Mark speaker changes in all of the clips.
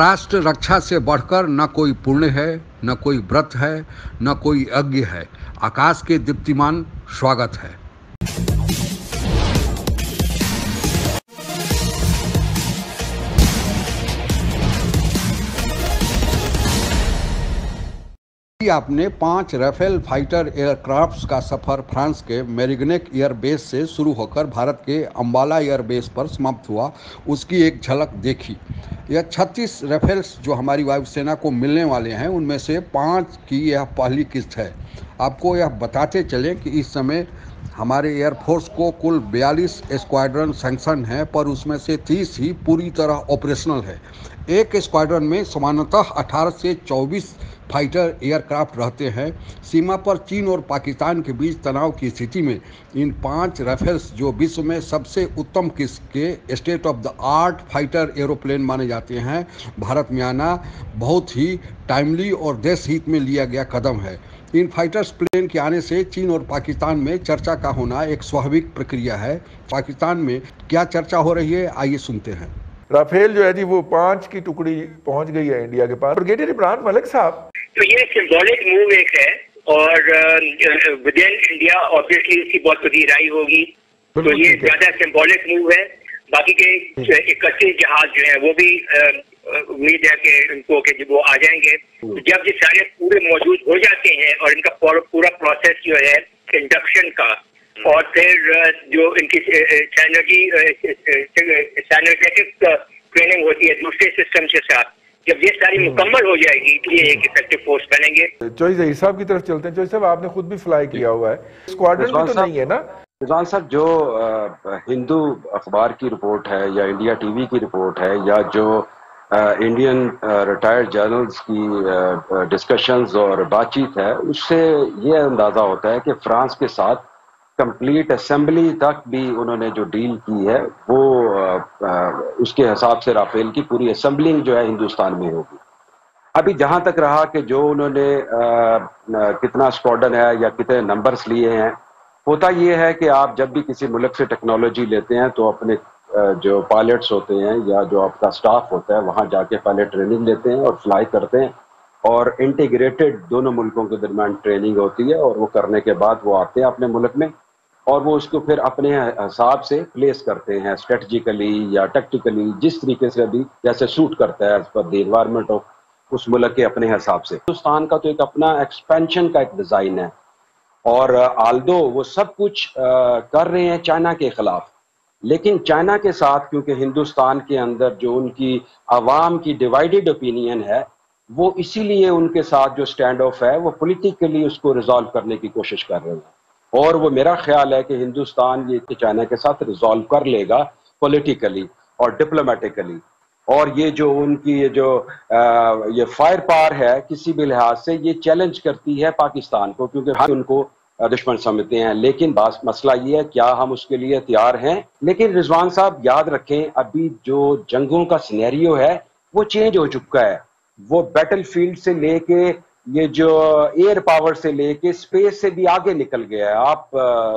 Speaker 1: राष्ट्र रक्षा से बढ़कर न कोई पुण्य है, न कोई व्रत है, न कोई यज्ञ है। आकाश के दीप्तिमान स्वागत है। आपने 5 राफेल फाइटर एयरक्राफ्ट्स का सफर फ्रांस के मेरिग्नैक एयरबेस से शुरू होकर भारत के अंबाला एयरबेस पर समाप्त हुआ, उसकी एक झलक देखी। यह 36 राफेल्स जो हमारी वायुसेना को मिलने वाले हैं, उनमें से 5 की यह पहली किस्त है। आपको यह बताते चलें कि इस समय हमारे एयरफोर्स को कुल 42 स्क्वाड्रन सैंक्शन है, पर उसमें से 30 ही पूरी तरह ऑपरेशनल है। एक स्क्वाड्रन में सामान्यतः 18 से 24 फाइटर एयरक्राफ्ट रहते हैं। सीमा पर चीन और पाकिस्तान के बीच तनाव की स्थिति में इन 5 राफेल्स, जो विश्व में सबसे उत्तम किस्म के state of the art fighter aeroplane माने जाते हैं, भारत में आना बहुत ही टाइमली और देश हित में लिया गया कदम है। इन फाइटर्स प्लेन के आने से चीन और पाकिस्तान में चर्चा का होना एक स्वाभाविक प्रक्रिया है। पाकिस्तान में क्या चर्चा हो रही है, आइए सुनते हैं।
Speaker 2: राफेल जो है जी, वो 5 की टुकड़ी पहुंच गई है इंडिया के पास। ब्रिगेडियर इमरान मलिक साहब,
Speaker 3: तो ये सिंबॉलिक मूव एक है और विद इन इंडिया ऑब्वियसली इसकी बहुत बड़ी राय होगी, तो ये ज्यादा सिंबॉलिक मूव है। बाकी के 31 जहाज जो है वो भी उम्मीद है कि उनको कि वो आ जाएंगे। जब ये सारे पूरे मौजूद हो जाते हैं और इनका पूरा प्रोसेस जो है इंडक्शन का, और फिर जो इनकी साइनेटिक ट्रेनिंग होती है दूसरे सिस्टम के साथ, जब ये सारी मुकम्मल हो जाएगी तो ये एक इफेक्टिव फोर्स बनेंगे।
Speaker 2: चौधरी ज़हीर साहब की तरफ चलते हैं। चौधरी साहब, आपने खुद भी फ्लाई किया हुआ है, स्क्वाड्रन भी तो नहीं है ना?
Speaker 4: रिजवान साहब, जो हिंदू अखबार की रिपोर्ट है या इंडिया टीवी की रिपोर्ट है या जो इंडियन रिटायर्ड जर्नल्स की डिस्कशंस और बातचीत है, उससे ये अंदाज़ा होता है कि फ्रांस के साथ कंप्लीट असेंबली तक भी उन्होंने जो डील की है वो उसके हिसाब से राफेल की पूरी असेंबलिंग जो है हिंदुस्तान में होगी। अभी जहां तक रहा कि जो उन्होंने कितना स्क्वाड्रन है या कितने नंबर्स लिए हैं, होता ये है कि आप जब भी किसी मुल्क से टेक्नोलॉजी लेते हैं तो अपने जो पायलट्स होते हैं या जो आपका स्टाफ होता है वहां जाके पहले ट्रेनिंग लेते हैं और फ्लाई करते हैं, और इंटीग्रेटेड दोनों मुल्कों के दरमियान ट्रेनिंग होती है, और वो करने के बाद वो आते हैं अपने मुल्क में और वो उसको फिर अपने हिसाब से प्लेस करते हैं स्ट्रेटजिकली या टैक्टिकली, जिस तरीके से भी जैसे सूट करता है as per the environment of उस मुल्क के अपने हिसाब से। हिंदुस्तान का तो एक अपना एक्सपेंशन का एक डिज़ाइन है, और आल्दो वो सब कुछ कर रहे हैं चाइना के खिलाफ, लेकिन चाइना के साथ क्योंकि हिंदुस्तान के अंदर जो उनकी आवाम की डिवाइडेड ओपिनियन है, वो इसीलिए उनके साथ जो स्टैंड ऑफ है वो पॉलिटिकली उसको रिजॉल्व करने की कोशिश कर रहे हैं, और वो मेरा ख्याल है कि हिंदुस्तान ये चाइना के साथ रिजॉल्व कर लेगा पॉलिटिकली और डिप्लोमेटिकली। और ये जो उनकी ये फायर पावर है किसी भी लिहाज से ये चैलेंज करती है पाकिस्तान को, क्योंकि हम उनको दुश्मन समझते हैं, लेकिन बात मसला ये है क्या हम उसके लिए तैयार हैं। लेकिन रिजवान साहब याद रखें, अभी जो जंगों का सिनेरियो है वो चेंज हो चुका है। वो बैटलफील्ड से लेके ये जो एयर पावर से लेके स्पेस से भी आगे निकल गया है। आप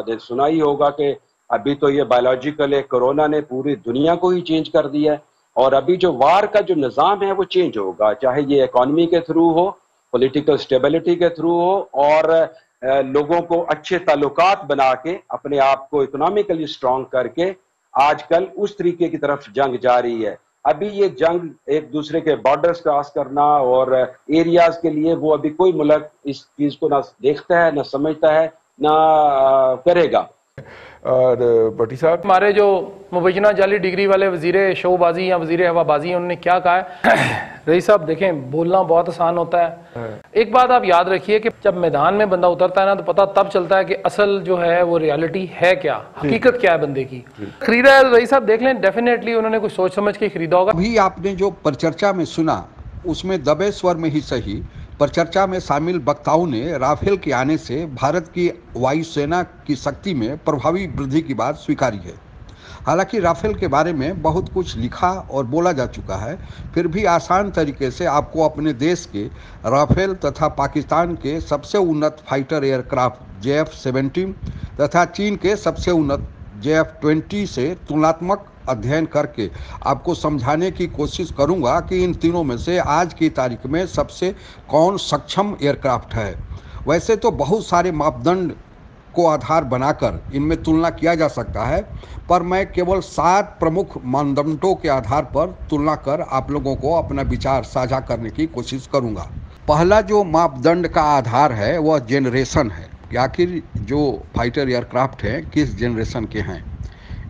Speaker 4: ने सुना ही होगा कि अभी तो ये बायोलॉजिकल कोरोना ने पूरी दुनिया को ही चेंज कर दिया है, और अभी जो वार का जो निज़ाम है वो चेंज होगा, चाहे ये इकोनॉमी के थ्रू हो, पॉलिटिकल स्टेबिलिटी के थ्रू हो, और लोगों को अच्छे ताल्लुकात बना के अपने आप को इकोनॉमिकली स्ट्रॉन्ग करके आजकल उस तरीके की तरफ जंग जारी है। अभी ये जंग एक दूसरे के बॉर्डर्स क्रॉस करना और एरियाज के लिए वो अभी कोई मुल्क इस चीज को ना देखता है, ना समझता है, ना करेगा।
Speaker 2: और भट्टी साहब,
Speaker 5: हमारे जो मुबैना जाली डिग्री वाले वजीर शोबाजी या वजीर हवाबाजी हैं, उन्होंने क्या कहा है? रईस साहब देखें, बोलना बहुत आसान होता है। एक बात आप याद रखिए कि जब मैदान में बंदा उतरता है ना, तो पता तब चलता है कि असल जो है वो रियलिटी है क्या, हकीकत क्या है बंदे की। खरीदा है रईस साहब, देख लें, डेफिनेटली उन्होंने कुछ सोच समझ के खरीदा होगा।
Speaker 1: अभी आपने जो परिचर्चा में सुना उसमें दबे स्वर में ही सही, परिचर्चा में शामिल वक्ताओं ने राफेल के आने से भारत की वायुसेना की शक्ति में प्रभावी वृद्धि की बात स्वीकारी है। हालांकि राफेल के बारे में बहुत कुछ लिखा और बोला जा चुका है, फिर भी आसान तरीके से आपको अपने देश के राफेल तथा पाकिस्तान के सबसे उन्नत फाइटर एयरक्राफ्ट JF-17 तथा चीन के सबसे उन्नत JF-20 से तुलनात्मक अध्ययन करके आपको समझाने की कोशिश करूंगा कि इन तीनों में से आज की तारीख में सबसे कौन सक्षम एयरक्राफ्ट है। वैसे तो बहुत सारे मापदंड को आधार बनाकर इनमें तुलना किया जा सकता है, पर मैं केवल 7 प्रमुख मानदंडों के आधार पर तुलना कर आप लोगों को अपना विचार साझा करने की कोशिश करूंगा। पहला जो मापदंड का आधार है वह जेनरेशन है कि आखिर जो फाइटर एयरक्राफ्ट हैं किस जेनरेशन के हैं।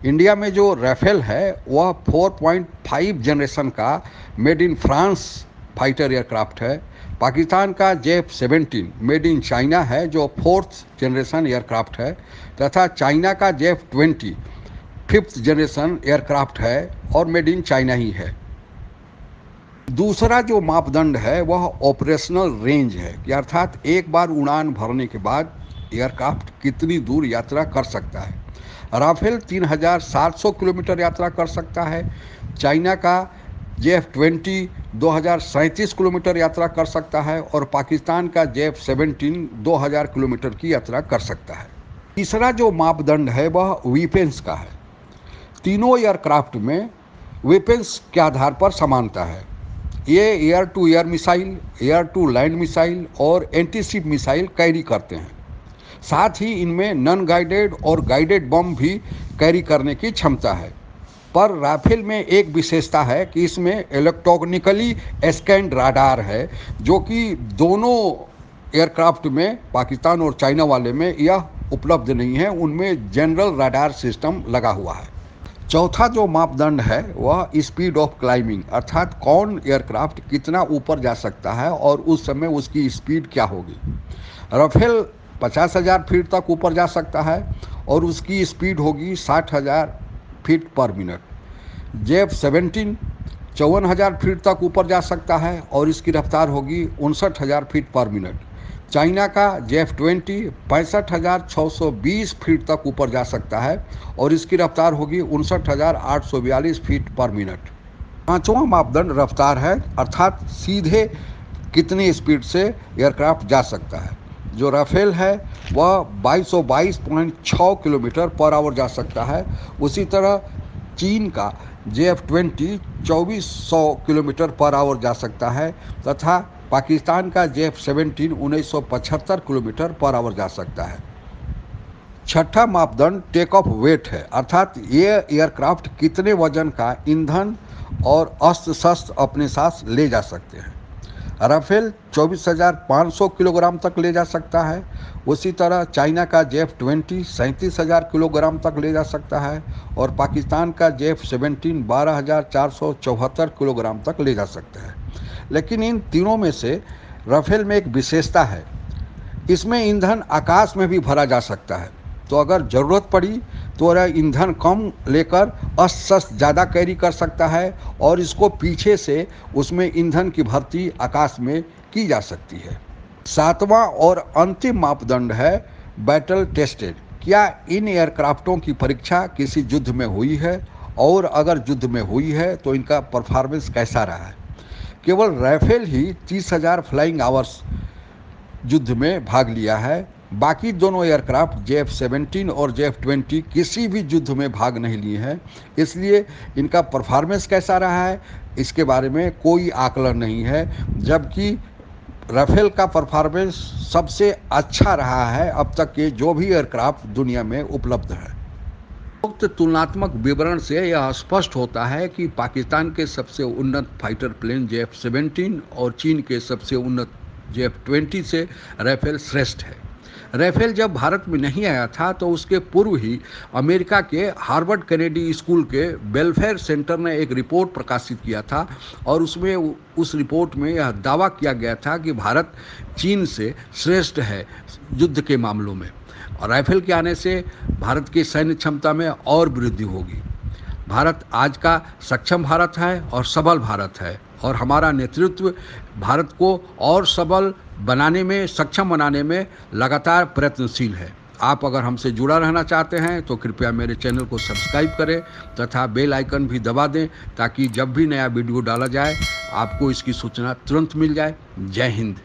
Speaker 1: इंडिया में जो राफेल है वह 4.5 जनरेशन का made in France fighter aircraft है। पाकिस्तान का JF-17 मेड इन चाइना है जो 4th जनरेशन एयरक्राफ्ट है, तथा चाइना का JF-20 5th जनरेशन एयरक्राफ्ट है और मेड इन चाइना ही है। दूसरा जो मापदंड है वह ऑपरेशनल रेंज है कि अर्थात एक बार उड़ान भरने के बाद एयरक्राफ्ट कितनी दूर यात्रा कर सकता है। राफेल 3700 किलोमीटर यात्रा कर सकता है। चाइना का JF-20 2037 किलोमीटर यात्रा कर सकता है और पाकिस्तान का JF-17 2000 किलोमीटर की यात्रा कर सकता है। तीसरा जो मापदंड है वह वेपन्स का है। तीनों एयरक्राफ्ट में वेपन्स के आधार पर समानता है। ये air to air missile, air to land missile और एंटीशिप मिसाइल कैरी करते हैं। साथ ही इनमें नॉन गाइडेड और गाइडेड बम भी कैरी करने की क्षमता है। पर राफेल में एक विशेषता है कि इसमें इलेक्ट्रॉनिकली स्कैन्ड राडार है, जो कि दोनों एयरक्राफ्ट में, पाकिस्तान और चाइना वाले में यह उपलब्ध नहीं है। उनमें जनरल राडार सिस्टम लगा हुआ है। चौथा जो मापदंड है वह स्पीड ऑफ क्लाइंबिंग, अर्थात कौन एयरक्राफ्ट कितना ऊपर जा सकता है और उस समय उसकी स्पीड क्या होगी। राफेल 50,000 फीट तक ऊपर जा सकता है और उसकी स्पीड होगी 60,000 फीट पर मिनट। JF-17 54,000 फीट तक ऊपर जा सकता है और इसकी रफ्तार होगी 59,000 फीट पर मिनट। चाइना का JF-20 65,620 फीट तक ऊपर जा सकता है और इसकी रफ्तार होगी 59,842 फीट पर मिनट। पांचवां मापदंड रफ्तार है, अर्थात सीधे कितनी स्पीड से एयरक्राफ्ट जा सकता है। जो राफेल है वह 2222.6 किलोमीटर पर आवर जा सकता है। उसी तरह चीन का JF-20 2400 किलोमीटर पर आवर जा सकता है तथा पाकिस्तान का JF-17 1975 किलोमीटर पर आवर जा सकता है। छठा मापदंड टेक ऑफ वेट है, अर्थात ये एयरक्राफ्ट कितने वजन का ईंधन और अस्त्र शस्त्र अपने साथ ले जा सकते हैं। राफेल 24,500 किलोग्राम तक ले जा सकता है। उसी तरह चाइना का JF-20 37,000 किलोग्राम तक ले जा सकता है और पाकिस्तान का JF-17 12,474 किलोग्राम तक ले जा सकता है। लेकिन इन तीनों में से राफेल में एक विशेषता है, इसमें ईंधन आकाश में भी भरा जा सकता है। तो अगर ज़रूरत पड़ी तो वह ईंधन कम लेकर अस्त्र शस्त्र ज़्यादा कैरी कर सकता है और इसको पीछे से उसमें ईंधन की भर्ती आकाश में की जा सकती है। सातवां और अंतिम मापदंड है बैटल टेस्टेड। क्या इन एयरक्राफ्टों की परीक्षा किसी युद्ध में हुई है और अगर युद्ध में हुई है तो इनका परफॉर्मेंस कैसा रहा है। केवल राफेल ही 30,000 फ्लाइंग आवर्स युद्ध में भाग लिया है। बाकी दोनों एयरक्राफ्ट JF-17 और JF-20 किसी भी युद्ध में भाग नहीं लिए हैं, इसलिए इनका परफॉर्मेंस कैसा रहा है इसके बारे में कोई आकलन नहीं है। जबकि राफेल का परफॉर्मेंस सबसे अच्छा रहा है अब तक के जो भी एयरक्राफ्ट दुनिया में उपलब्ध है। उक्त तुलनात्मक विवरण से यह स्पष्ट होता है कि पाकिस्तान के सबसे उन्नत फाइटर प्लेन JF-17 और चीन के सबसे उन्नत JF-20 से राफेल श्रेष्ठ है। राफेल जब भारत में नहीं आया था तो उसके पूर्व ही अमेरिका के हार्वर्ड कैनेडी स्कूल के वेलफेयर सेंटर ने एक रिपोर्ट प्रकाशित किया था और उसमें उस रिपोर्ट में यह दावा किया गया था कि भारत चीन से श्रेष्ठ है युद्ध के मामलों में और राफेल के आने से भारत की सैन्य क्षमता में और वृद्धि होगी। भारत आज का सक्षम भारत है और सबल भारत है और हमारा नेतृत्व भारत को और सबल बनाने में, सक्षम बनाने में लगातार प्रयत्नशील है। आप अगर हमसे जुड़ा रहना चाहते हैं तो कृपया मेरे चैनल को सब्सक्राइब करें तथा बेल आइकन भी दबा दें ताकि जब भी नया वीडियो डाला जाए आपको इसकी सूचना तुरंत मिल जाए। जय हिंद।